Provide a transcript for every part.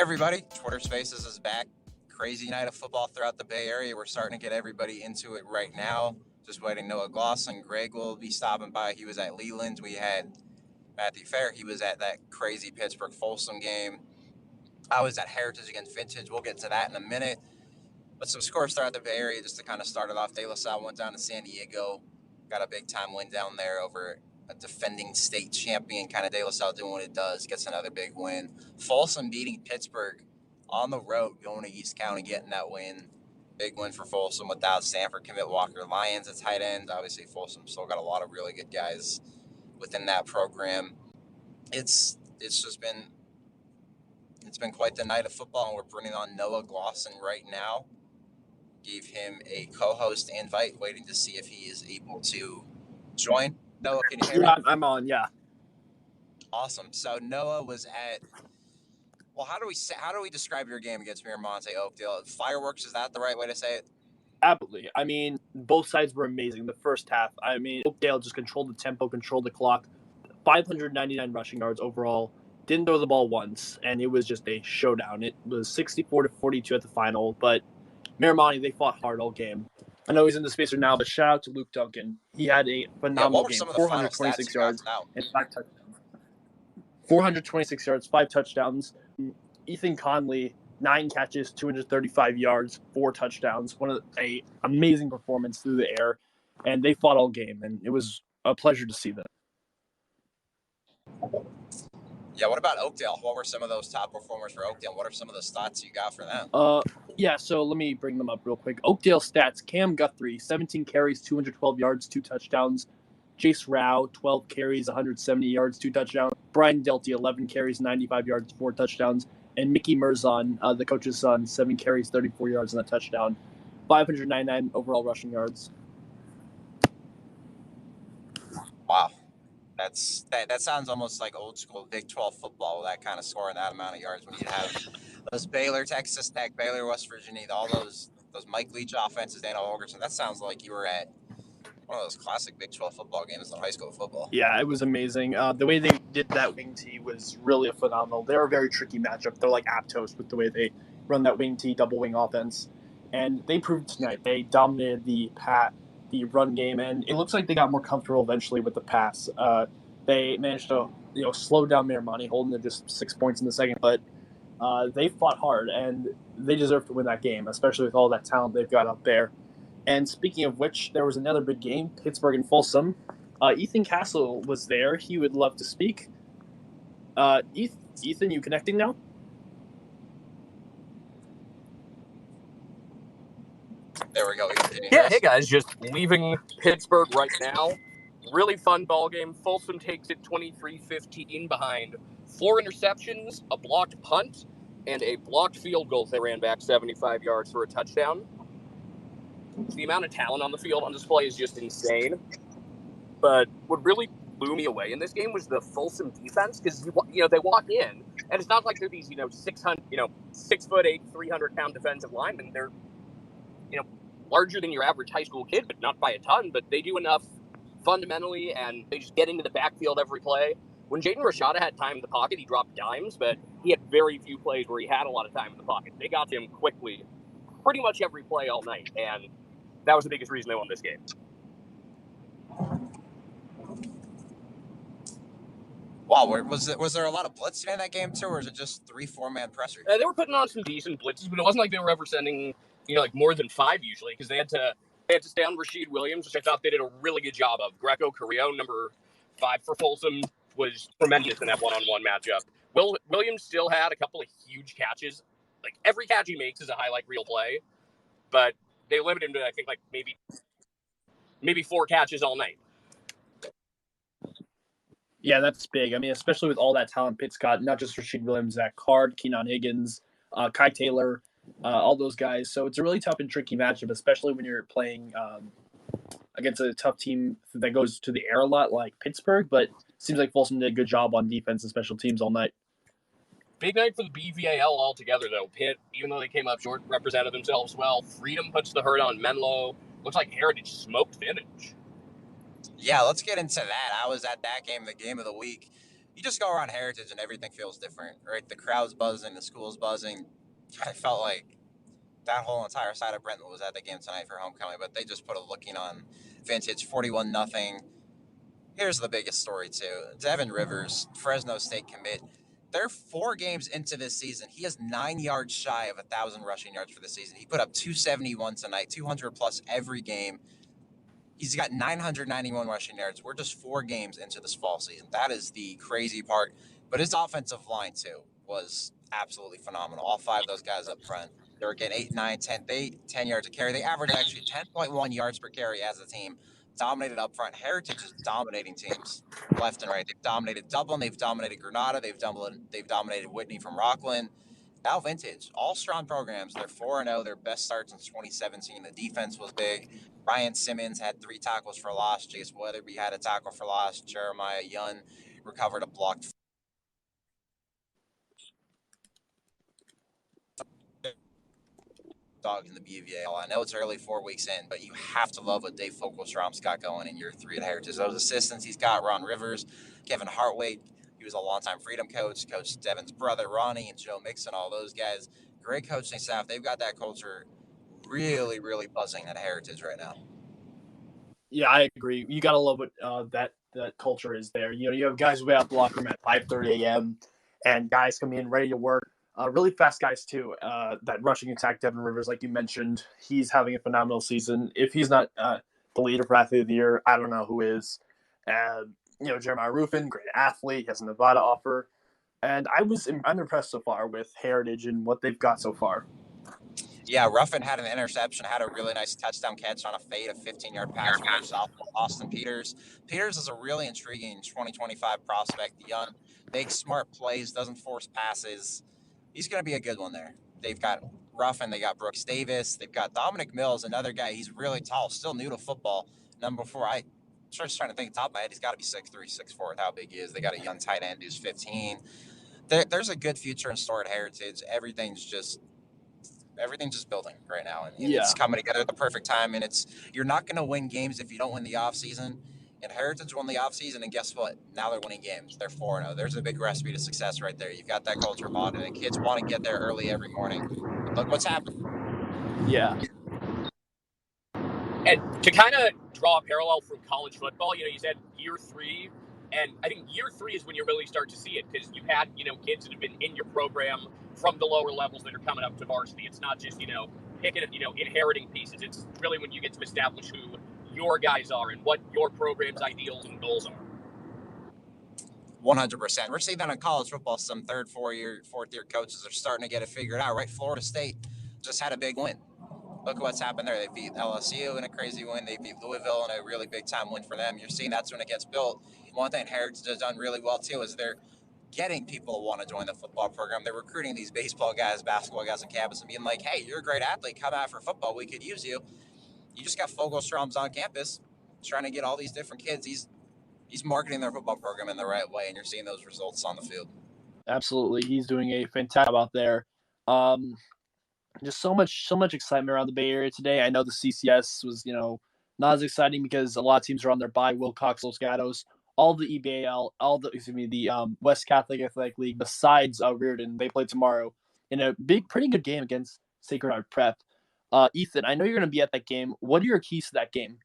everybody, Twitter Spaces is back. Crazy night of football throughout the Bay Area. We're starting to get everybody into it right now. Just waiting. Noah Gloss and Greg will be stopping by. He was at Leland. We had Matthew Fair. He was at that crazy Pittsburgh Folsom game. I was at Heritage against Vintage. We'll get to that in a minute. But some scores throughout the Bay Area just to kind of start it off. De La Salle went down to San Diego. Got a big time win down there over a defending state champion. Kind of De La Salle doing what it does. Gets another big win. Folsom beating Pittsburgh on the road, going to East County, getting that win. Big win for Folsom without Sanford commit Walker Lyons at tight end. Obviously, Folsom still got a lot of really good guys within that program. It's been quite the night of football, and we're bringing on Noah Glosson right now. Gave him a co-host invite, waiting to see if he is able to join. Noah, can you hear me? Yeah, I'm on. Yeah. Awesome. So Noah was at. Well, how do we describe your game against Miramonte Oakdale? Fireworks, is that the right way to say it? Absolutely. I mean, both sides were amazing. The first half, I mean, Oakdale just controlled the tempo, controlled the clock. 599 rushing yards overall. Didn't throw the ball once, and it was just a showdown. It was 64-42 at the final, but Miramonte, they fought hard all game. I know he's in the spacer now, but shout out to Luke Duncan. He had a phenomenal game. 426 yards and 5 touchdowns. 426 yards, 5 touchdowns. Ethan Conley, 9 catches, 235 yards, 4 touchdowns. A amazing performance through the air, and they fought all game, and it was a pleasure to see them. Yeah, what about Oakdale? What were some of those top performers for Oakdale? What are some of the stats you got for them? Yeah, so let me bring them up real quick. Oakdale stats: Cam Guthrie, 17 carries, 212 yards, 2 touchdowns. Chase Rao, 12 carries, 170 yards, 2 touchdowns. Brian Delty, 11 carries, 95 yards, 4 touchdowns. And Mickey Merzon, the coach's son, 7 carries, 34 yards, and a touchdown. 599 overall rushing yards. Wow. That sounds almost like old school Big 12 football, that kind of scoring that amount of yards when you have those Baylor, Texas Tech, Baylor, West Virginia, all those Mike Leach offenses, Dana Holgerson. That sounds like you were at one of those classic Big 12 football games in high school football. Yeah, it was amazing. The way they did that wing tee was really phenomenal. They're a very tricky matchup. They're like Aptos with the way they run that wing tee, double wing offense. And they proved tonight. They dominated the run game, and it looks like they got more comfortable eventually with the pass. They managed to slow down Miramonte, holding them just 6 points in the second, but they fought hard, and they deserve to win that game, especially with all that talent they've got up there. And speaking of which, there was another big game, Pittsburgh and Folsom. Ethan Castle was there. He would love to speak. Ethan, you connecting now? There we go. Yeah, hey guys, just leaving Pittsburgh right now. Really fun ball game. Folsom takes it 23-15 behind 4 interceptions, a blocked punt, and a blocked field goal. They ran back 75 yards for a touchdown. The amount of talent on the field on display is just insane. But what really blew me away in this game was the Folsom defense, because they walk in, and it's not like they're these 6'8", 300-pound defensive linemen. They're larger than your average high school kid, but not by a ton. But they do enough fundamentally, and they just get into the backfield every play. When Jaden Rashada had time in the pocket, he dropped dimes, but he had very few plays where he had a lot of time in the pocket. They got to him quickly, pretty much every play all night, and that was the biggest reason they won this game. Wow, was there a lot of blitzing in that game too, or is it just 3-4 man pressure? They were putting on some decent blitzes, but it wasn't like they were ever sending more than 5 usually, because they had to stay on Rasheed Williams, which I thought they did a really good job of. Greco Carrillo, number 5 for Folsom, was tremendous in that one-on-one matchup. Williams still had a couple of huge catches. Like, every catch he makes is a highlight reel play, but they limited him to, I think, like maybe 4 catches all night. Yeah, that's big. I mean, especially with all that talent Pitt's got, not just Rasheed Williams, Zach Card, Keenan Higgins, Kai Taylor, all those guys. So it's a really tough and tricky matchup, especially when you're playing against a tough team that goes to the air a lot like Pittsburgh. But it seems like Folsom did a good job on defense and special teams all night. Big night for the BVAL altogether, though. Pitt, even though they came up short, represented themselves well. Freedom puts the hurt on Menlo. Looks like Heritage smoked Vintage. Yeah, let's get into that. I was at that game, the game of the week. you just go around Heritage and everything feels different, right? The crowd's buzzing, the school's buzzing. I felt like that whole entire side of Brentwood was at the game tonight for homecoming, but they just put a looking on Vintage 41-0. Here's the biggest story too. Devin Rivers, Fresno State commit. They're 4 games into this season. He is 9 yards shy of 1,000 rushing yards for the season. He put up 271 tonight, 200 plus every game. He's got 991 rushing yards. We're just 4 games into this fall season. That is the crazy part. But his offensive line, too, was absolutely phenomenal. All 5 of those guys up front. They were getting 8, 9, 10, 10 yards a carry. They averaged actually 10.1 yards per carry as a team. Dominated up front. Heritage is dominating teams left and right. They've dominated Dublin. They've dominated Granada. They've dominated Whitney from Rockland. Now Vintage, all strong programs. They're 4-0. Their best starts since 2017. The defense was big. Ryan Simmons had 3 tackles for loss. Jace Weatherby had a tackle for loss. Jeremiah Young recovered a blocked dog in the BVA. I know it's early 4 weeks in, but you have to love what Dave Fogelstrom's got going in year 3 at Heritage. Those assistants he's got, Ron Rivers, Kevin Hartwait. He was a longtime Freedom coach, Coach Devin's brother, Ronnie, and Joe Mixon, all those guys. Great coaching staff. They've got that culture really, really buzzing at Heritage right now. Yeah, I agree. You gotta love what that culture is there. You know, you have guys who out the locker room at 5:30 a.m. and guys come in ready to work. Really fast guys too. That rushing attack, Devin Rivers, like you mentioned, he's having a phenomenal season. If he's not the leader for athlete of the year, I don't know who is. You know, Jeremiah Ruffin, great athlete, he has a Nevada offer, and I'm impressed so far with Heritage and what they've got so far. Yeah, Ruffin had an interception, had a really nice touchdown catch on a fade, a 15-yard pass from their sophomore, Austin Peters. Peters is a really intriguing 2025 prospect. Young, makes smart plays, doesn't force passes. He's going to be a good one there. They've got Ruffin, they got Brooks Davis, they've got Dominic Mills, another guy. He's really tall, still new to football. Number 4, I just trying to think top of my head. He's got to be 6'3", 6'4", with how big he is. They got a young tight end who's 15. There's a good future in store at Heritage. Everything's just building right now, and Yeah, it's coming together at the perfect time. And you're not going to win games if you don't win the off season. And Heritage won the off season, and guess what? Now they're winning games. They're 4-0. There's a big recipe to success right there. You've got that culture bond, and the kids want to get there early every morning. And look what's happened. yeah. And to kind of draw a parallel from college football, you said year 3, and I think year 3 is when you really start to see it, because you've had, kids that have been in your program from the lower levels that are coming up to varsity. It's not just, picking, inheriting pieces. It's really when you get to establish who your guys are and what your program's ideals and goals are. 100%. We're seeing that in college football. Some third, fourth year coaches are starting to get it figured out, right? Florida State just had a big win. Look at what's happened there. They beat LSU in a crazy win. They beat Louisville in a really big time win for them. You're seeing that's when it gets built. One thing Heritage has done really well too is they're getting people to want to join the football program. They're recruiting these baseball guys, basketball guys on campus and being like, hey, you're a great athlete. Come out for football. We could use you. You just got Fogelstrom's on campus trying to get all these different kids. He's marketing their football program in the right way, and you're seeing those results on the field. Absolutely, he's doing a fantastic job out there. Just so much excitement around the Bay Area today. I know the CCS was not as exciting because a lot of teams are on their bye. Wilcox, Los Gatos, all the EBAL, the West Catholic Athletic League. Besides Reardon, they play tomorrow in a pretty good game against Sacred Heart Prep. Ethan, I know you're going to be at that game. What are your keys to that game?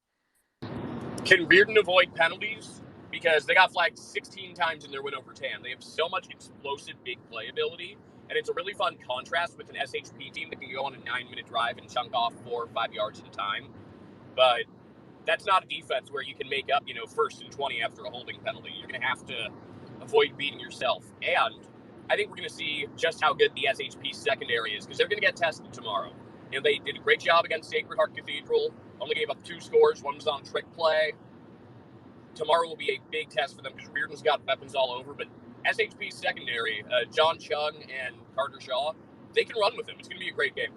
Can Reardon avoid penalties? Because they got flagged 16 times in their win over TAM. They have so much explosive big play ability, and it's a really fun contrast with an SHP team that can go on a 9-minute drive and chunk off 4 or 5 yards at a time. But that's not a defense where you can make up, 1st and 20 after a holding penalty. You're going to have to avoid beating yourself. And I think we're going to see just how good the SHP secondary is, because they're going to get tested tomorrow. They did a great job against Sacred Heart Cathedral, only gave up 2 scores. One was on trick play. Tomorrow will be a big test for them because Reardon's got weapons all over, but SHP secondary, John Chung and Carter Shaw, they can run with them. It's going to be a great game.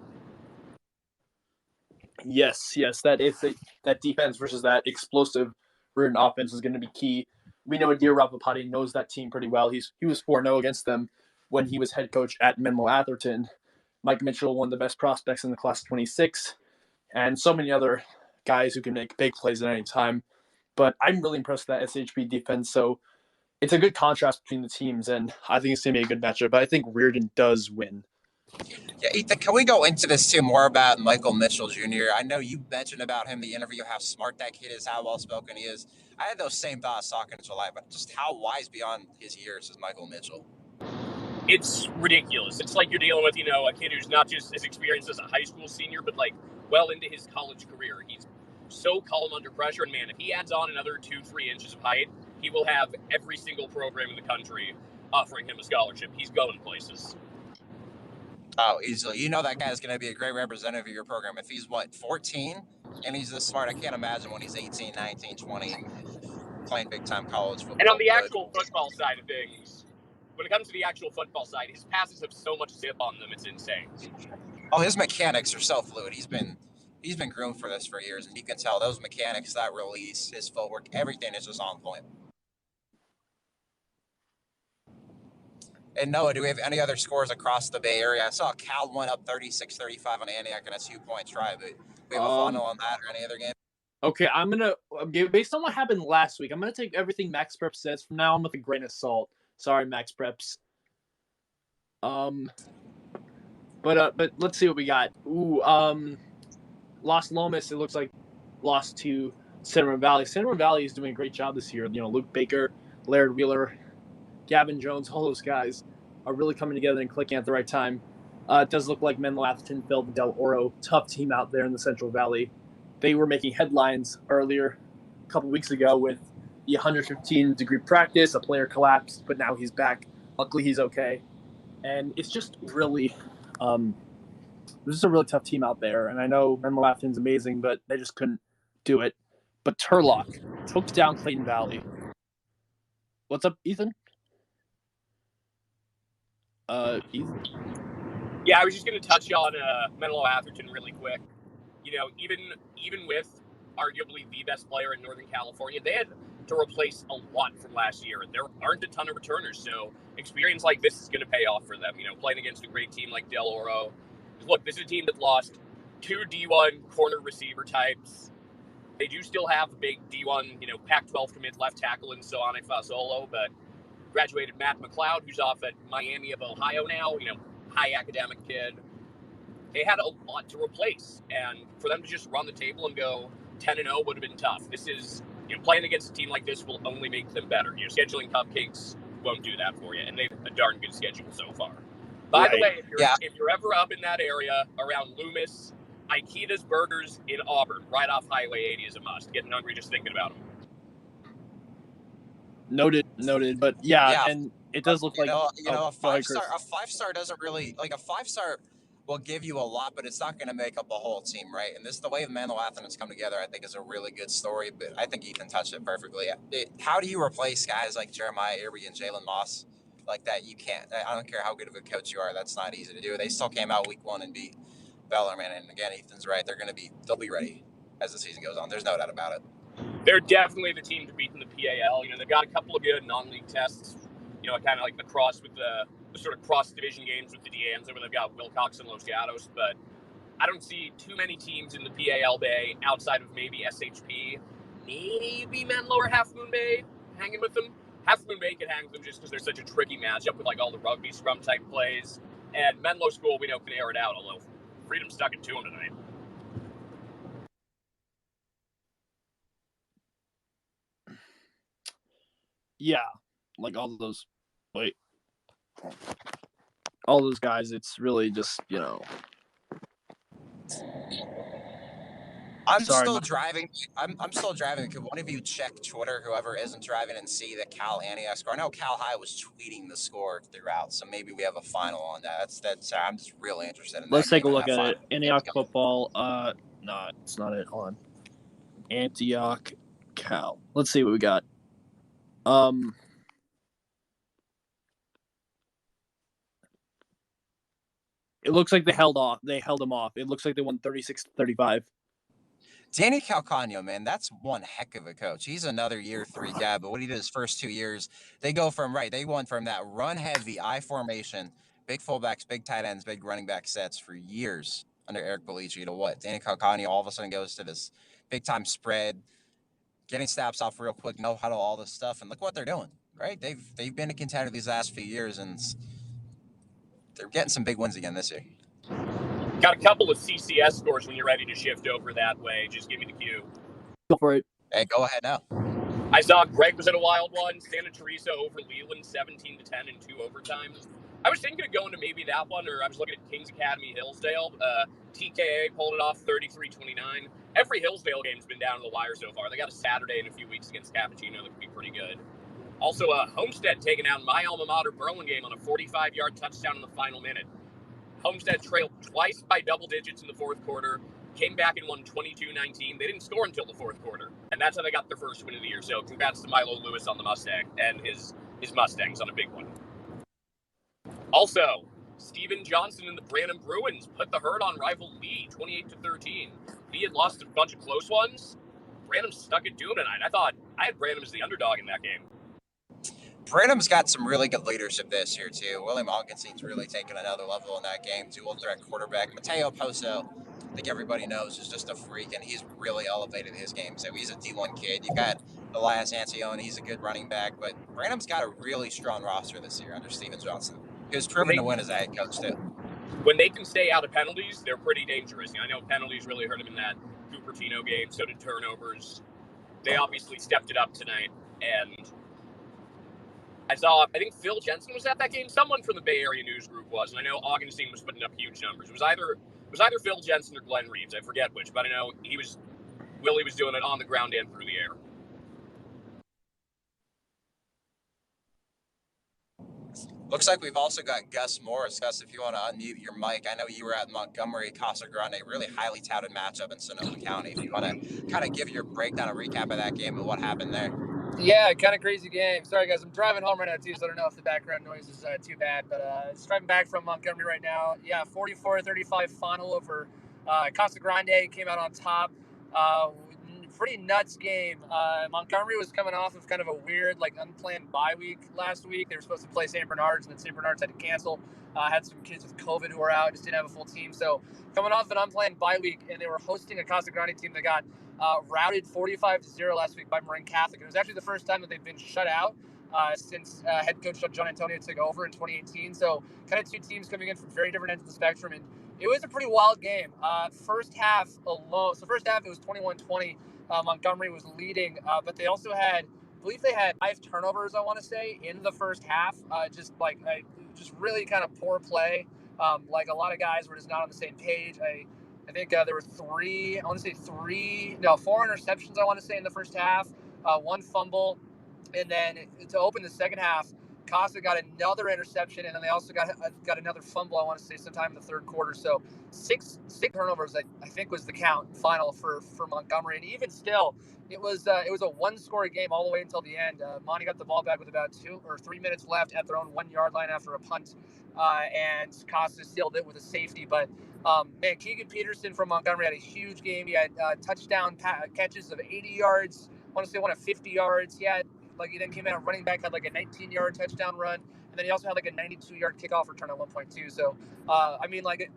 Yes, that defense versus that explosive Reardon offense is going to be key. We know Adir Rapapati knows that team pretty well. He was 4-0 against them when he was head coach at Menlo Atherton. Mike Mitchell, one of the best prospects in the class of 26, and so many other guys who can make big plays at any time. But I'm really impressed with that SHP defense. So it's a good contrast between the teams, and I think it's going to be a good matchup. But I think Reardon does win. Yeah, Ethan, can we go into this too more about Michael Mitchell Jr.? I know you mentioned about him in the interview, how smart that kid is, how well spoken he is. I had those same thoughts talking to July, but just how wise beyond his years is Michael Mitchell? It's ridiculous. It's like you're dealing with, a kid who's not just as experienced as a high school senior, but like well into his college career. He's so calm under pressure, and man, if he adds on another 2-3 inches of height, he will have every single program in the country offering him a scholarship. He's going places. Oh, easily. You know that guy is going to be a great representative of your program. If he's, 14? And he's this smart. I can't imagine when he's 18, 19, 20, playing big-time college football. And on the actual football side of things, when it comes to the actual football side, his passes have so much zip on them, it's insane. Oh, his mechanics are so fluid. He's been groomed for this for years, and you can tell those mechanics, that release, his footwork, everything is just on point. And Noah, do we have any other scores across the Bay Area? I saw Cal went up 36-35 on Antioch in a 2-point try, but we have a final on that or any other game? Okay, I'm gonna based on what happened last week, I'm gonna take everything Max Prep says from now on with a grain of salt. Sorry, Max Preps. But let's see what we got. Los Lomas, it looks like lost to Cinnamon Valley. Cinnamon Valley is doing a great job this year. Luke Baker, Laird Wheeler, Gavin Jones, all those guys are really coming together and clicking at the right time. It does look like Menlo Atherton fell to Del Oro. Tough team out there in the Central Valley. They were making headlines earlier, a couple weeks ago, with the 115-degree practice. A player collapsed, but now he's back. Luckily, he's okay. And it's just really, this is a really tough team out there. And I know Menlo Atherton's amazing, but they just couldn't do it. But Turlock took down Clayton Valley. What's up, Ethan? Ethan? Yeah, I was just going to touch on Menlo Atherton really quick. Even with arguably the best player in Northern California, they had to replace a lot from last year. There aren't a ton of returners, so experience like this is going to pay off for them. Playing against a great team like Del Oro. Look, this is a team that lost 2 D1 corner receiver types. They do still have a big D1, Pac-12 commit left tackle in Soane Fasolo, but graduated Matt McLeod, who's off at Miami of Ohio now, high academic kid. They had a lot to replace, and for them to just run the table and go 10-0 would have been tough. This is, playing against a team like this will only make them better. Scheduling cupcakes won't do that for you, and they have a darn good schedule so far. By the way, if you're ever up in that area around Loomis, Aikita's Burgers in Auburn, right off Highway 80 is a must. Getting hungry just thinking about them. Noted. But yeah, and it does look like a 5-star doesn't really, like, a 5-star will give you a lot, but it's not going to make up a whole team, right? And the way Menlo Atherton has come together, I think, is a really good story. But I think Ethan touched it perfectly. How do you replace guys like Jeremiah Irby and Jalen Moss like that? You can't. I don't care how good of a coach you are. That's not easy to do. They still came out week 1 and beat Bellarmine. And again, Ethan's right. They'll be ready as the season goes on. There's no doubt about it. They're definitely the team to beat in the PAL. They've got a couple of good non-league tests. Kind of like the cross with the sort of cross-division games with the Deanza, where they've got Wilcox and Los Gatos. But I don't see too many teams in the PAL Bay outside of maybe SHP, maybe Menlo or Half Moon Bay hanging with them. Half Moon Bay can hang with them just because they're such a tricky matchup with like all the rugby scrum type plays. And Menlo School, we know, can air it out, although Freedom stuck it to them tonight. Yeah, like all those guys, it's really just, I'm still driving. Could one of you check Twitter, whoever isn't driving, and see the Cal Antioch score? I know Cal High was tweeting the score throughout, so maybe we have a final on that. I'm just really interested in that. Let's take a look at it. Antioch football. No, it's not it. Hold on. Antioch Cal. Let's see what we got. It looks like they held them off. It looks like they won 36-35. Danny Calcano, man, that's one heck of a coach. He's another year 3 guy, but what he did his first 2 years, they went from that run-heavy I formation, big fullbacks, big tight ends, big running back sets for years under Eric Belici to what? Danny Calcano all of a sudden goes to this big-time spread, getting snaps off real quick, no huddle, all this stuff, and look what they're doing. right? They've been a contender these last few years, and they're getting some big wins again this year. Got a couple of CCS scores when you're ready to shift over that way. Just give me the cue. Go for it. Hey, go ahead now. I saw Greg was in a wild one. Santa Teresa over Leland, 17-10 in 2 overtimes. I was thinking of going to maybe that one, or I was looking at Kings Academy Hillsdale. TKA pulled it off 33-29. Every Hillsdale game's been down to the wire so far. They got a Saturday in a few weeks against Cappuccino that could be pretty good. Also, Homestead taking out my alma mater Burlingame on a 45-yard touchdown in the final minute. Homestead trailed twice by double digits in the fourth quarter, came back and won 22-19. They didn't score until the fourth quarter, and that's how they got their first win of the year. So congrats to Milo Lewis on the Mustang and his Mustangs on a big one. Also, Steven Johnson and the Branham Bruins put the herd on rival Lee, 28-13. Lee had lost a bunch of close ones. Branham stuck it to him tonight. I had Branham as the underdog in that game. Branham's got some really good leadership this year, too. William Augenstein's really taken another level in that game. Dual threat quarterback. Mateo Poso, I think everybody knows, is just a freak, and he's really elevated his game. So he's a D1 kid. You've got Elias Ancione. He's a good running back. But Branham's got a really strong roster this year under Steven Johnson. He was proven to win as a head coach, too. When they can stay out of penalties, they're pretty dangerous. I know penalties really hurt him in that Cupertino game. So did turnovers. They obviously stepped it up tonight, and I think Phil Jensen was at that game. Someone from the Bay Area News Group was, and I know Augustine was putting up huge numbers. It was either Phil Jensen or Glenn Reeves. I forget which, but I know Willie was doing it on the ground and through the air. Looks like we've also got Gus Morris. Gus, if you want to unmute your mic, I know you were at Montgomery, Casa Grande, really highly touted matchup in Sonoma County. If you want to kind of give your breakdown, a recap of that game and what happened there. Yeah, kind of crazy game. Sorry, guys. I'm driving home right now, too, so I don't know if the background noise is too bad. But just driving back from Montgomery right now. Yeah, 44-35 final over Casa Grande. Came out on top. Pretty nuts game. Montgomery was coming off of kind of a weird, unplanned bye week last week. They were supposed to play St. Bernard's, and then St. Bernard's had to cancel. Had some kids with COVID who were out, just didn't have a full team. So coming off an unplanned bye week, and they were hosting a Casa Grande team that got routed 45-0 last week by Marin Catholic. It was actually the first time that they've been shut out since head coach John Antonio took over in 2018. So kind of two teams coming in from very different ends of the spectrum, and it was a pretty wild game. First half alone, so first half it was 21-20. Montgomery was leading, but they also had, I believe they had 5 turnovers, I want to say, in the first half. Just really kind of poor play. A lot of guys were just not on the same page. I think there were 4 interceptions, I want to say, in the first half, 1 fumble. And then to open the second half, Casa got another interception, and then they also got another fumble, I want to say, sometime in the third quarter. So six turnovers, I think, was the count final for Montgomery. And even still, it was a 1-score game all the way until the end. Monty got the ball back with about 2 or 3 minutes left at their own 1-yard line after a punt, and Casa sealed it with a safety. But Keegan Peterson from Montgomery had a huge game. He had touchdown catches of 80 yards. I want to say one of 50 yards. He then came out running back, had a 19-yard touchdown run, and then he also had a 92-yard kickoff return at 1.2. So,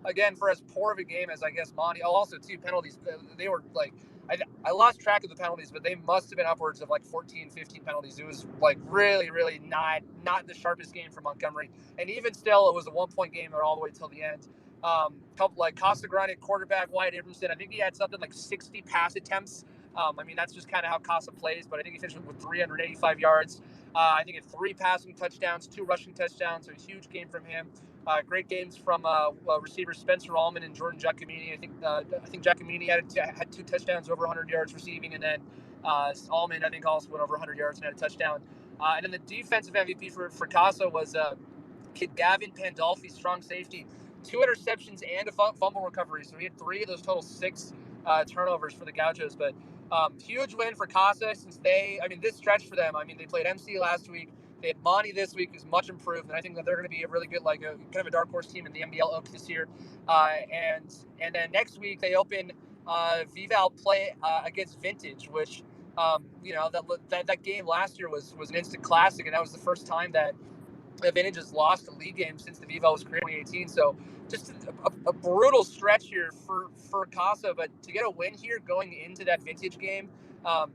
again, for as poor of a game as I guess Monty. Oh, also 2 penalties. They were I lost track of the penalties, but they must have been upwards of 14, 15 penalties. It was really, really not the sharpest game for Montgomery. And even still, it was a 1-point game all the way till the end. Casa Grande quarterback Wyatt Abramson, I think he had something 60 pass attempts. That's just kind of how Casa plays, but I think he finished with 385 yards. I think he had 3 passing touchdowns, 2 rushing touchdowns, so a huge game from him. Great games from receivers Spencer Allman and Jordan Giacomini. I think Giacomini had 2 touchdowns over 100 yards receiving, and then Allman, I think, also went over 100 yards and had a touchdown. And then the defensive MVP for Casa was kid Gavin Pandolfi, strong safety, 2 interceptions and a fumble recovery. So he had 3 of those total 6 turnovers for the Gauchos. But huge win for Casa since this stretch for them. They played MC last week. They had Monty this week, who's much improved, and I think that they're going to be a really good, kind of a dark horse team in the NBL Oaks this year. And then next week they open VVAL play against Vintage, which that game last year was an instant classic, and that was the first time that Vintage has lost a league game since the VVAL was created in 2018. So just a brutal stretch here for Casa, but to get a win here going into that Vintage game,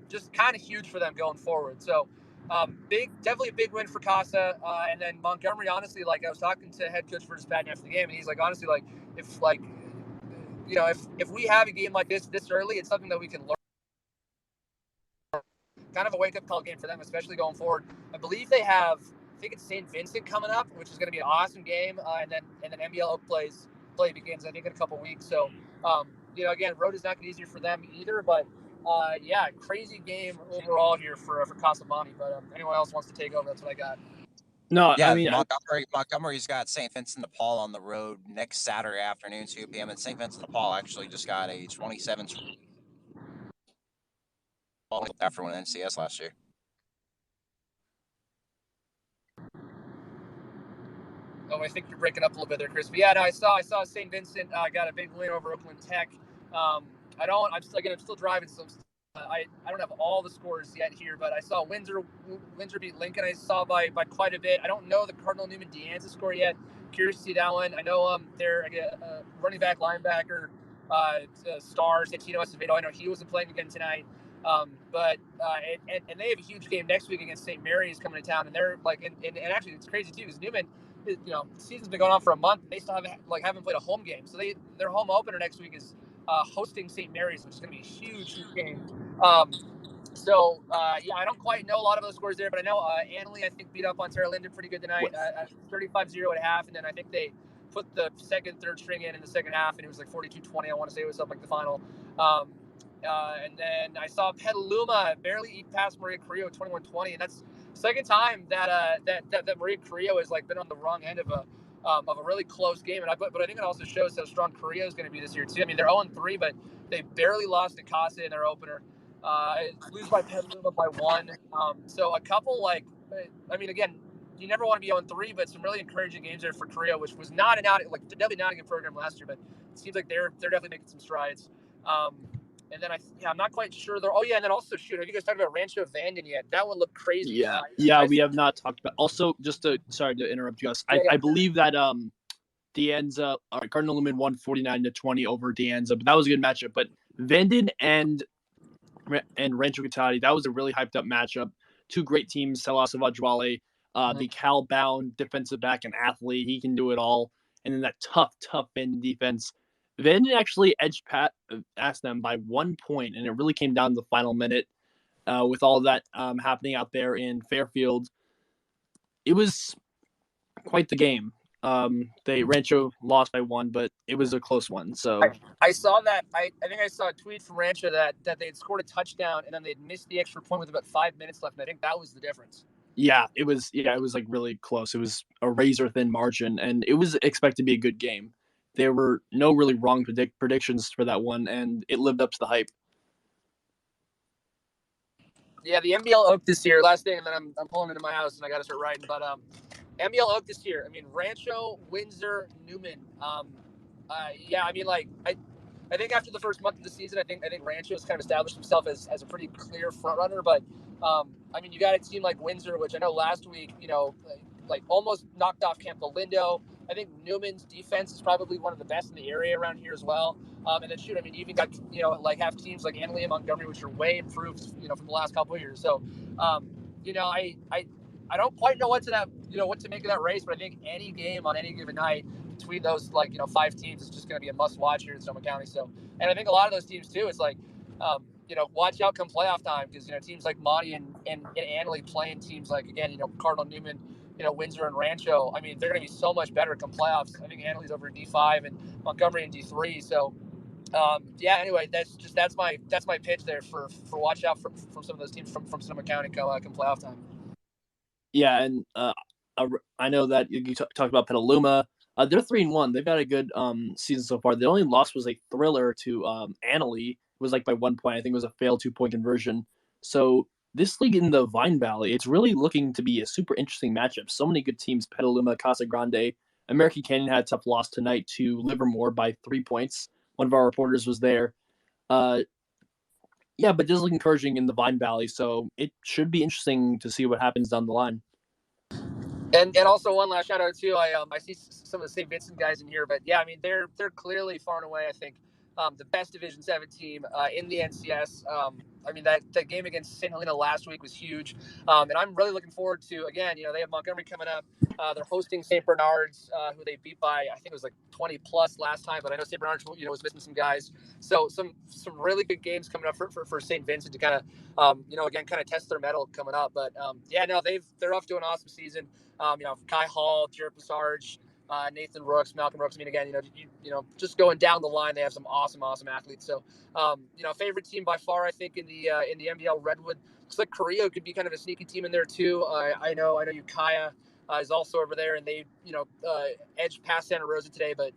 just kind of huge for them going forward. So Definitely a big win for Casa. And then Montgomery, honestly, like I was talking to head coach for Patton after the game, and he's like, honestly, like if we have a game like this early, it's something that we can learn. Kind of a wake up call game for them, especially going forward. I believe they have, I think it's St. Vincent coming up, which is going to be an awesome game, and then NBL Oak play begins, I think, in a couple weeks. So, again, road is not going to be easier for them either, but yeah, crazy game overall here for Casamani. But anyone else wants to take over, that's what I got. No, Yeah, I mean, Montgomery's got St. Vincent de Paul on the road next Saturday afternoon, 2 p.m. And St. Vincent de Paul actually just got a 27 after winning NCS last year. Oh, I think you're breaking up a little bit there, Chris. But yeah, no, I saw St. Vincent got a big win over Oakland Tech. I'm still driving, so I don't have all the scores yet here, but I saw Windsor beat Lincoln. I saw by quite a bit. I don't know the Cardinal Newman De Anza score yet. Curious to see that one. I know they're running back linebacker star Santino Acevedo. I know he wasn't playing again tonight. But they have a huge game next week against St. Mary's coming to town, and they're like, and actually it's crazy too because Newman, the season's been going on for a month. They still haven't played a home game, so their home opener next week is hosting St. Mary's, which is going to be a huge game. I don't quite know a lot of those scores there, but I know Annalee, I think, beat up on Sarah Linden pretty good tonight, 35-0 at half, and then I think they put the second, third string in the second half, and it was like 42-20. I want to say it was something like the final. And then I saw Petaluma barely eat past Maria Carrillo 21-20, and that's the second time that Maria Carrillo has been on the wrong end of a really close game. But I think it also shows how strong Carrillo is going to be this year too. I mean, they're 0-3, but they barely lost to Casa in their opener. Lose by Petaluma by 1. So a couple again, you never want to be 0-3, but some really encouraging games there for Carrillo, which was definitely not a good program last year, but it seems like they're definitely making some strides. And then I'm not quite sure. And then also, have you guys talked about Rancho Vanden yet? That one looked crazy. We have not talked about. Also, sorry to interrupt you guys. I believe that De Anza, Cardinal Newman won 49-20 over De Anza, but that was a good matchup. But Vanden and Rancho Cotati, that was a really hyped up matchup. Two great teams. Salas Vajwale, the Cal-bound defensive back and athlete. He can do it all. And then that tough Vanden defense. Vanden actually edged past them by 1 point, and it really came down to the final minute with all that happening out there in Fairfield. It was quite the game. Rancho lost by 1, but it was a close one. So I saw that. I think I saw a tweet from Rancho that they had scored a touchdown and then they'd missed the extra point with about 5 minutes left. And I think that was the difference. Yeah, it was like really close. It was a razor thin margin, and it was expected to be a good game. There were no really wrong predictions for that one, and it lived up to the hype. Yeah, the NBL Oak this year. Last thing, and then I'm pulling into my house and I got to start writing. But NBL Oak this year. I mean, Rancho, Windsor, Newman. I think after the first month of the season, I think Rancho has kind of established himself as a pretty clear front runner. But you got a team like Windsor, which I know last week, almost knocked off Campo Lindo. I think Newman's defense is probably one of the best in the area around here as well. And then you even got have teams like Annalee and Montgomery, which are way improved, from the last couple of years. So, I don't quite know what to make of that race, but I think any game on any given night between those 5 teams is just going to be a must watch here in Sonoma County. So, and I think a lot of those teams too, it's watch out come playoff time because teams like Monty and Annalee playing teams like Cardinal Newman, Windsor and Rancho. I mean, they're going to be so much better come playoffs. I think Annalee's over in D5 and Montgomery in D3. So, anyway, that's my pitch there for watch out from some of those teams from Sonoma County come playoff time. Yeah, and I know that you talked about Petaluma. They're 3-1. They've got a good season so far. The only loss was a thriller to Annalee. It was by 1 point. I think it was a failed 2-point conversion. So this league in the Vine Valley, it's really looking to be a super interesting matchup. So many good teams: Petaluma, Casa Grande. American Canyon had a tough loss tonight to Livermore by 3 points. One of our reporters was there. But it does look encouraging in the Vine Valley, so it should be interesting to see what happens down the line. And also one last shout out too. I see some of the St. Vincent guys in here, but yeah, I mean they're clearly far and away, I think, the best Division 7 team in the NCS. I mean, that game against St. Helena last week was huge. And I'm really looking forward to, again, they have Montgomery coming up. They're hosting St. Bernard's, who they beat by, I think it was like 20 plus last time, but I know St. Bernard's, was missing some guys. So some really good games coming up for St. Vincent to kind of, again, kind of test their mettle coming up. But they're off to an awesome season. Kai Hall, Jared Passarge, Nathan Rooks, Malcolm Rooks. I mean, again, just going down the line, they have some awesome athletes. So, favorite team by far, I think, in the MDL Redwood. Looks like Carrillo could be kind of a sneaky team in there too. I know Ukiah is also over there, and they, edged past Santa Rosa today. But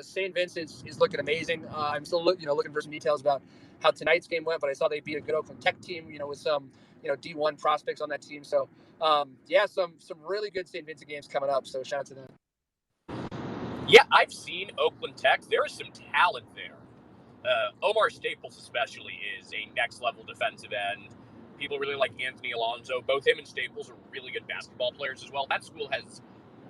St. Vincent is looking amazing. I'm still looking for some details about how tonight's game went, but I saw they beat a good Oakland Tech team, with some D1 prospects on that team. So some really good St. Vincent games coming up. So shout out to them. Yeah, I've seen Oakland Tech. There is some talent there. Omar Staples especially is a next-level defensive end. People really like Anthony Alonso. Both him and Staples are really good basketball players as well. That school has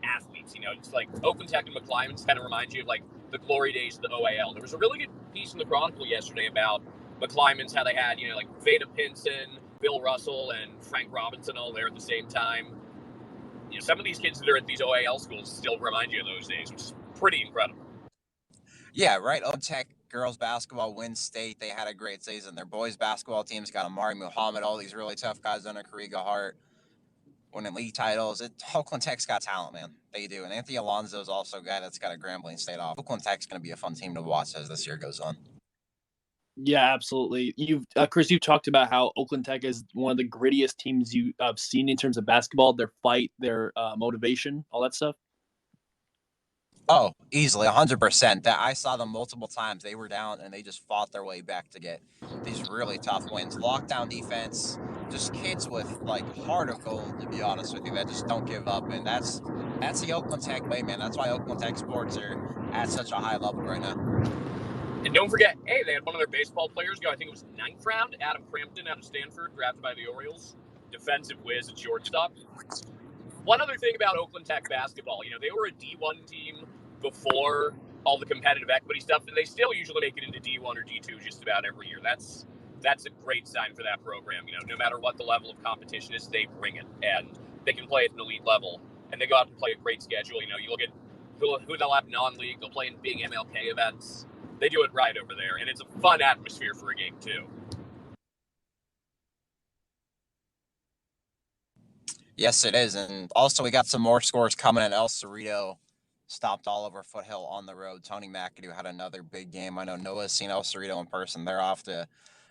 athletes, It's like Oakland Tech and McClymonds kind of remind you of like the glory days of the OAL. There was a really good piece in the Chronicle yesterday about McClymonds, how they had, like Veda Pinson, Bill Russell, and Frank Robinson all there at the same time. Some of these kids that are at these OAL schools still remind you of those days, which is pretty incredible. Yeah, right. Oakland Tech girls basketball wins state. They had a great season. Their boys basketball team's got Amari Muhammad, all these really tough guys under Kariga Hart, winning league titles. Oakland Tech's got talent, man. They do. And Anthony Alonso is also a guy that's got a Grambling State off. Oakland Tech's going to be a fun team to watch as this year goes on. Yeah, absolutely. Chris, you've talked about how Oakland Tech is one of the grittiest teams you've seen in terms of basketball, their fight, their motivation, all that stuff. Oh, easily, 100%. That I saw them multiple times. They were down and they just fought their way back to get these really tough wins. Lockdown defense, just kids with like heart of gold, to be honest with you, that just don't give up. And that's the Oakland Tech way, man. That's why Oakland Tech sports are at such a high level right now. And don't forget, they had one of their baseball players go, I think it was 9th round, Adam Crampton out of Stanford, drafted by the Orioles, defensive whiz at shortstop. One other thing about Oakland Tech basketball, they were a D1 team before all the competitive equity stuff, and they still usually make it into D1 or D2 just about every year. That's a great sign for that program. No matter what the level of competition is, they bring it, and they can play at an elite level, and they go out and play a great schedule. You look at who they'll have non-league, they'll play in big MLK events. They do it right over there, and it's a fun atmosphere for a game, too. Yes, it is. And also, we got some more scores coming in. El Cerrito stopped Oliver Foothill on the road. Tony McAdoo had another big game. I know Noah's seen El Cerrito in person. They're off to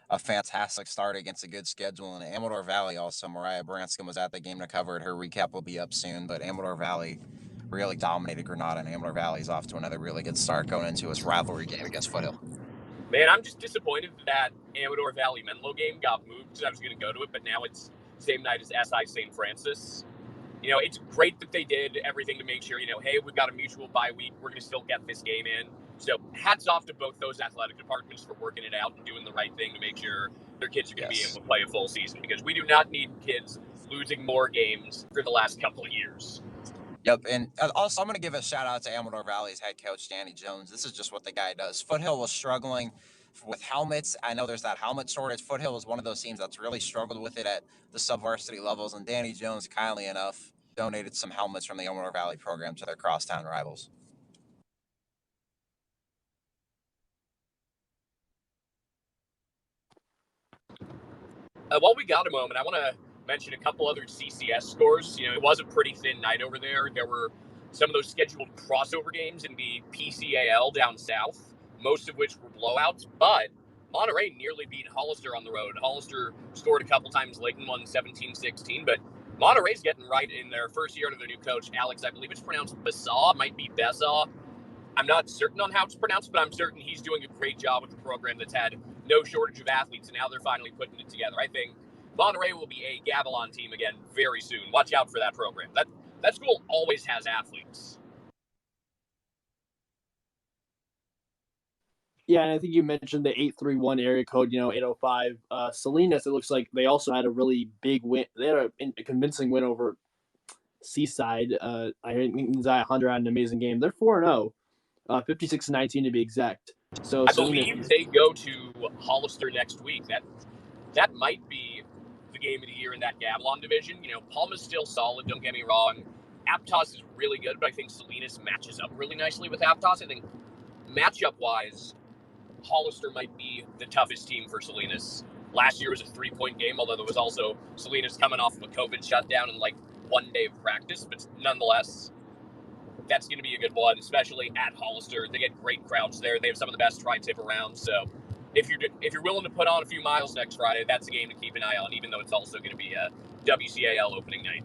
a fantastic start against a good schedule. And Amador Valley also, Mariah Branscombe was at the game to cover it. Her recap will be up soon. But Amador Valley really dominated Granada, and Amador Valley is off to another really good start going into his rivalry game against Foothill. Man, I'm just disappointed that Amador Valley Menlo game got moved because I was going to go to it, but now it's same night as SI St. Francis. It's great that they did everything to make sure, hey, we've got a mutual bye week. We're going to still get this game in. So hats off to both those athletic departments for working it out and doing the right thing to make sure their kids are going to be able to play a full season, because we do not need kids losing more games for the last couple of years. Yep, and also I'm going to give a shout out to Amador Valley's head coach, Danny Jones. This is just what the guy does. Foothill was struggling with helmets. I know there's that helmet shortage. Foothill is one of those teams that's really struggled with it at the sub-varsity levels, and Danny Jones, kindly enough, donated some helmets from the Amador Valley program to their crosstown rivals. While we got a moment, I want to mention a couple other CCS scores. It was a pretty thin night over there. There were some of those scheduled crossover games in the PCAL down south, most of which were blowouts, but Monterey nearly beat Hollister on the road. Hollister scored a couple times late and won 17-16, but Monterey's getting right in their first year under their new coach, Alex. I believe it's pronounced Basaw, might be Besaw. I'm not certain on how it's pronounced, but I'm certain he's doing a great job with the program that's had no shortage of athletes, and now they're finally putting it together. I think Monterey will be a Gavilan team again very soon. Watch out for that program. That school always has athletes. Yeah, and I think you mentioned the 831 area code, 805. Salinas, it looks like they also had a really big win. They had a convincing win over Seaside. I think Zaya Hunter had an amazing game. They're 4-0, 56-19 to be exact. So I believe they go to Hollister next week. That might be the game of the year in that Gavilan division. Palma's still solid, don't get me wrong. Aptos is really good, but I think Salinas matches up really nicely with Aptos. I think matchup-wise, Hollister might be the toughest team for Salinas. Last year was a 3-point game, although there was also Salinas coming off of a COVID shutdown and 1 day of practice. But nonetheless, that's going to be a good one, especially at Hollister. They get great crowds there. They have some of the best tri-tip around. So if you're willing to put on a few miles next Friday, that's a game to keep an eye on, even though it's also going to be a WCAL opening night.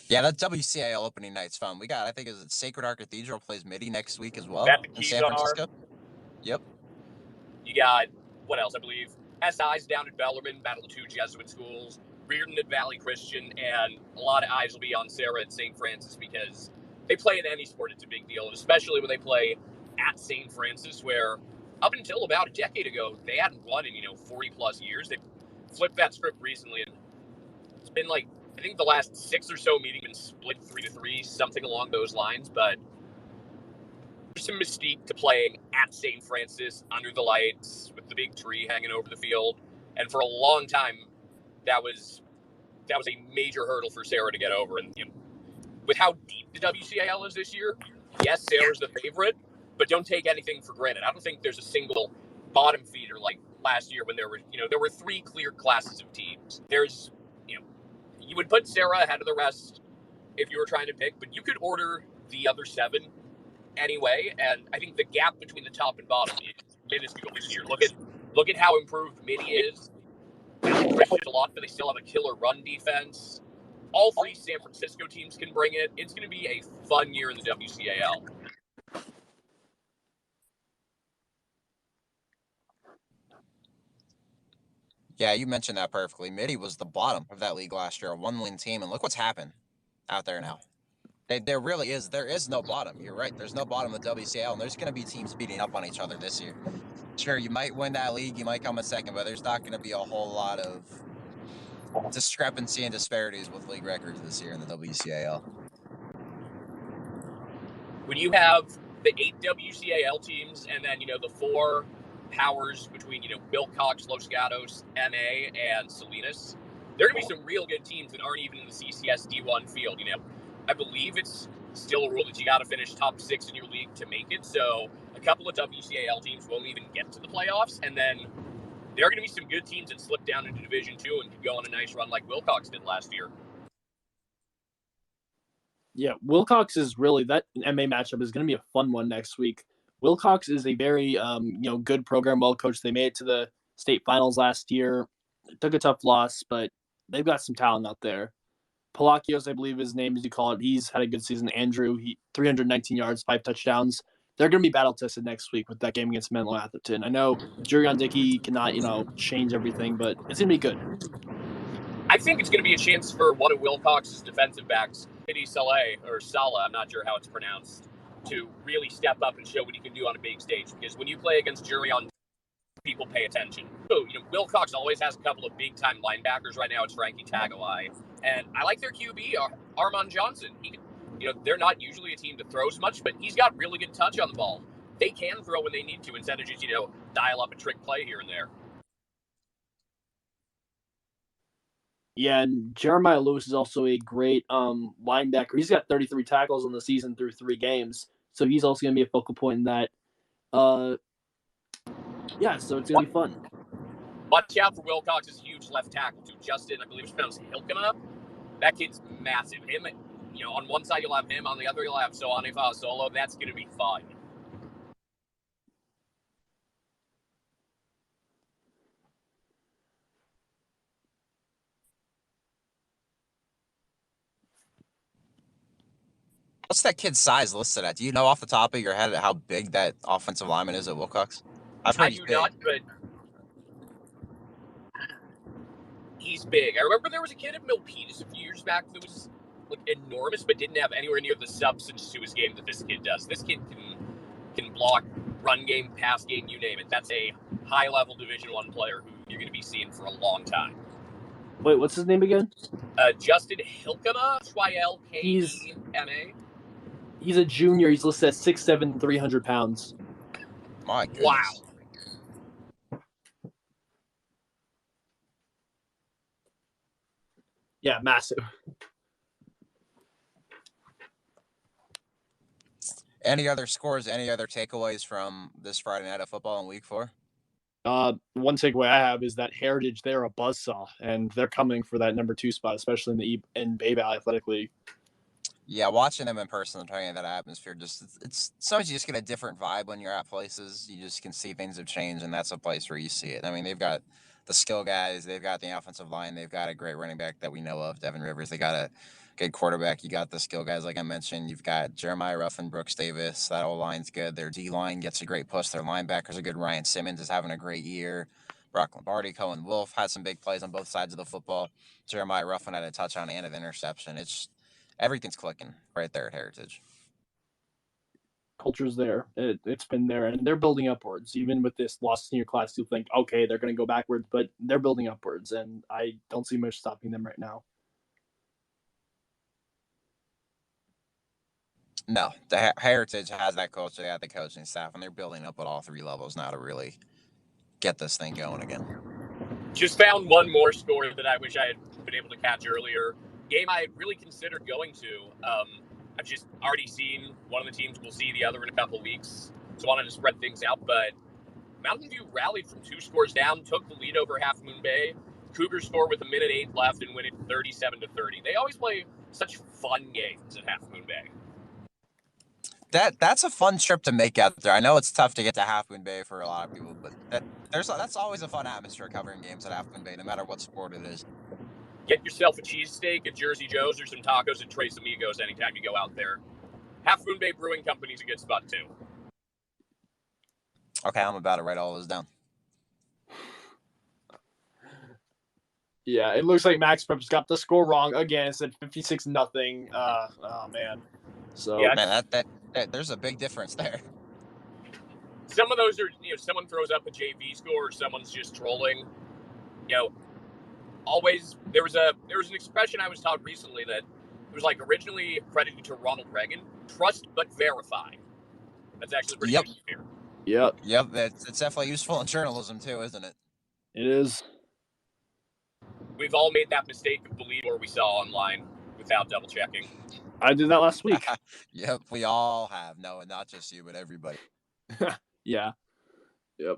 Yeah, that WCAL opening night's fun. We got, I think, is it Sacred Heart Cathedral plays Midi next week as well in San Francisco. Yep. You got, what else, I believe? SI's down at Bellarmine, Battle of Two Jesuit Schools, Reardon at Valley Christian, and a lot of eyes will be on Sarah at St. Francis because they play in any sport, it's a big deal, and especially when they play at St. Francis, where up until about a decade ago, they hadn't won in, 40-plus years. They flipped that script recently, and it's been I think the last 6 or so meetings been split 3-3, something along those lines, but there's some mystique to playing at St. Francis under the lights with the big tree hanging over the field. And for a long time, that was a major hurdle for Sarah to get over. And with how deep the WCAL is this year, yes, Sarah's the favorite, but don't take anything for granted. I don't think there's a single bottom feeder like last year when there were 3 clear classes of teams. There's, you would put Sarah ahead of the rest if you were trying to pick, but you could order the other 7 anyway, and I think the gap between the top and bottom is minuscule this year. Look at how improved Midi is. Valley Christian a lot, but they still have a killer run defense. All 3 San Francisco teams can bring it. It's going to be a fun year in the WCAL. Yeah, you mentioned that perfectly. Midi was the bottom of that league last year, a 1-win team, and look what's happened out there now. There really is. There is no bottom. You're right. There's no bottom of the WCL, and there's going to be teams beating up on each other this year. Sure, you might win that league. You might come in second, but there's not going to be a whole lot of discrepancy and disparities with league records this year in the WCAL. When you have the 8 WCAL teams and then, the 4 powers between, Wilcox, Los Gatos, MA, and Salinas, there are going to be some real good teams that aren't even in the CCS D1 field. I believe it's still a rule that you got to finish top 6 in your league to make it. So a couple of WCAL teams won't even get to the playoffs. And then there are going to be some good teams that slip down into Division 2 and could go on a nice run like Wilcox did last year. Yeah, Wilcox is really, that MA matchup is going to be a fun one next week. Wilcox is a very, good program, well coached. They made it to the state finals last year. It took a tough loss, but they've got some talent out there. Palacios, I believe his name, as you call it, he's had a good season. Andrew, 319 yards, 5 touchdowns. They're going to be battle tested next week with that game against Menlo Atherton. I know Jurion Dickey cannot, change everything, but it's going to be good. I think it's going to be a chance for one of Wilcox's defensive backs, Pity Saleh, or Salah, I'm not sure how it's pronounced, to really step up and show what he can do on a big stage. Because when you play against Jurion, people pay attention. So, Wilcox always has a couple of big-time linebackers. Right now it's Frankie Tagalai. And I like their QB, Armand Johnson. They're not usually a team that throws much, but he's got really good touch on the ball. They can throw when they need to instead of just, dial up a trick play here and there. Yeah, and Jeremiah Lewis is also a great linebacker. He's got 33 tackles on the season through 3 games, so he's also going to be a focal point in that. So it's going to be fun. Watch out for Wilcox's huge left tackle, too. Justin, I believe it's pronounced Hilkema. That kid's massive. Him, on one side you'll have him, on the other you'll have Soane Solo. That's going to be fun. What's that kid's size listed at? Do you know off the top of your head how big that offensive lineman is at Wilcox? I've heard he's big. Not, but he's big. I remember there was a kid at Milpitas a few years back that was enormous, but didn't have anywhere near the substance to his game that this kid does. This kid can block, run game, pass game, you name it. That's a high-level Division I player who you're going to be seeing for a long time. Wait, what's his name again? Justin Hilkema, Hilkema. He's a junior. He's listed at 6'7", 300 pounds. My Wow. goodness. Yeah, massive. Any other scores, any other takeaways from this Friday night of football in week 4? One takeaway I have is that Heritage, they're a buzzsaw, and they're coming for that number 2 spot, especially in Bay Valley Athletic League. Yeah, watching them in person and trying that atmosphere, it's sometimes you just get a different vibe when you're at places. You just can see things have changed, and that's a place where you see it. I mean, they've got the skill guys, they've got the offensive line, they've got a great running back that we know of, Devin Rivers. They got a good quarterback. You got the skill guys, like I mentioned. You've got Jeremiah Ruffin, Brooks Davis. That O line's good. Their D line gets a great push. Their linebackers are good. Ryan Simmons is having a great year. Brock Lombardi, Cohen Wolf had some big plays on both sides of the football. Jeremiah Ruffin had a touchdown and an interception. Everything's clicking right there at Heritage. Culture's there. It's been there, and they're building upwards. Even with this lost senior class, you'll think, okay, they're going to go backwards, but they're building upwards, and I don't see much stopping them right now. No, the Heritage has that culture, they got the coaching staff, and they're building up at all 3 levels now to really get this thing going again. Just found one more score that I wish I had been able to catch earlier. Game I had really considered going to. I've just already seen one of the teams. We'll see the other in a couple of weeks. So I wanted to spread things out. But Mountain View rallied from 2 scores down, took the lead over Half Moon Bay. Cougars score with 1:08 left and win it 37-30. They always play such fun games at Half Moon Bay. That's a fun trip to make out there. I know it's tough to get to Half Moon Bay for a lot of people, but that's always a fun atmosphere covering games at Half Moon Bay, no matter what sport it is. Get yourself a cheesesteak at Jersey Joe's or some tacos at Tres Amigos anytime you go out there. Half Moon Bay Brewing Company's a good spot too. Okay, I'm about to write all those down. Yeah, it looks like Max Prep's got the score wrong again. It said 56-0. Oh man. So Yeah. Man, that there's a big difference there. Some of those are, someone throws up a JV score or someone's just trolling. Always there was an expression I was taught recently that it was like originally credited to Ronald Reagan: trust but verify. That's actually pretty useful here. Yep. It's definitely useful in journalism too, isn't it? It is. We've all made that mistake of believing what we saw online without double checking. I did that last week. Yep, we all have. No, not just you, but everybody. Yeah. Yep.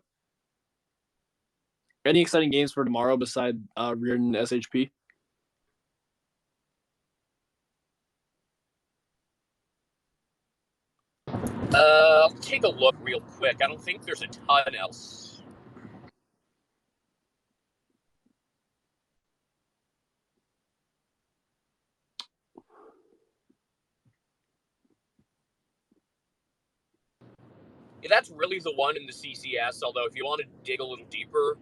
Any exciting games for tomorrow beside Reardon SHP? I'll take a look real quick. I don't think there's a ton else. Yeah, that's really the one in the CCS, although if you want to dig a little deeper,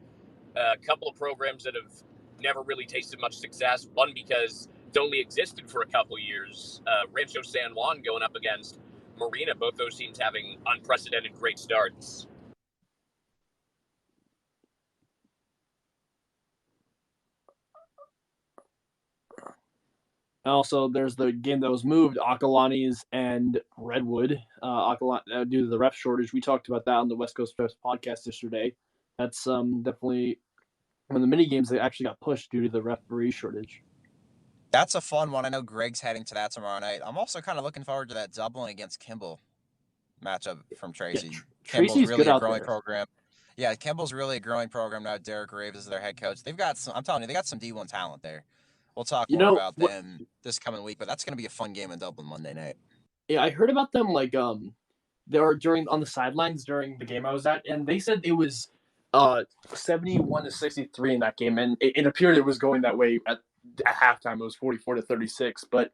a couple of programs that have never really tasted much success. One because it's only existed for a couple of years. Rancho San Juan going up against Marina. Both those teams having unprecedented great starts. Also, there's the game that was moved, Acalanes and Redwood. Due to the ref shortage, we talked about that on the West Coast Refs podcast yesterday. That's definitely one of the mini games that actually got pushed due to the referee shortage. That's a fun one. I know Greg's heading to that tomorrow night. I'm also kind of looking forward to that Dublin against Kimball matchup from Tracy. Yeah, Kimball's Tracy's really good a out growing there. program. Yeah, Kimball's really a growing program now. Derek Graves is their head coach. They've got some. I'm telling you, they got some D1 talent there. We'll talk more about them this coming week, but that's going to be a fun game in Dublin Monday night. Yeah, I heard about them they were on the sidelines during the game I was at, and they said it was 71-63 in that game, and it appeared it was going that way at halftime. It was 44-36, but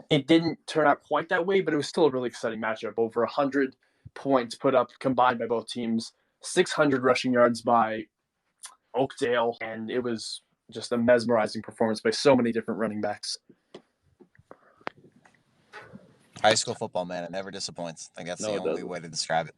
it didn't turn out quite that way. But it was still a really exciting matchup. Over 100 points put up combined by both teams, 600 rushing yards by Oakdale, and it was just a mesmerizing performance by so many different running backs. High school football, man, it never disappoints. I think that's the only way to describe it.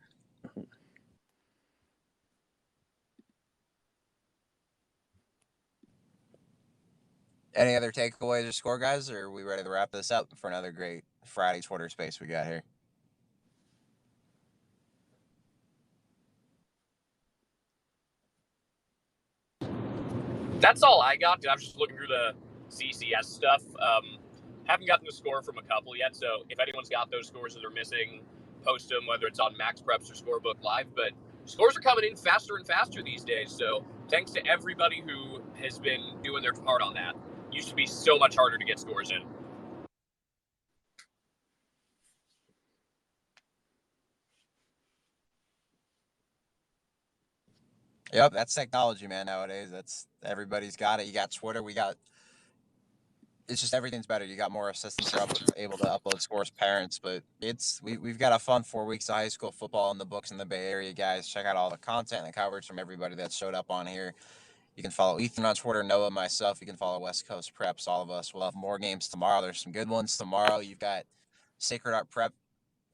Any other takeaways or score, guys, or are we ready to wrap this up for another great Friday Twitter space we got here? That's all I got. I was just looking through the CCS stuff. Haven't gotten the score from a couple yet, so if anyone's got those scores that are missing, post them, whether it's on Max Preps or Scorebook Live. But scores are coming in faster and faster these days, so thanks to everybody who has been doing their part on that. Used to be so much harder to get scores in. Yep, that's technology, man. Nowadays, everybody's got it. You got Twitter. It's just everything's better. You got more assistants are able to upload scores, parents. But we've got a fun 4 weeks of high school football in the books in the Bay Area, guys. Check out all the content and the coverage from everybody that showed up on here. You can follow Ethan on Twitter, Noah, myself. You can follow West Coast Preps, all of us. We'll have more games tomorrow. There's some good ones tomorrow. You've got Sacred Heart Prep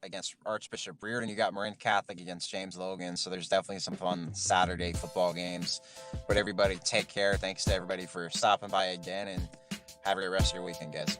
against Archbishop Reardon. You got Marin Catholic against James Logan. So there's definitely some fun Saturday football games. But everybody, take care. Thanks to everybody for stopping by again, and have a great rest of your weekend, guys.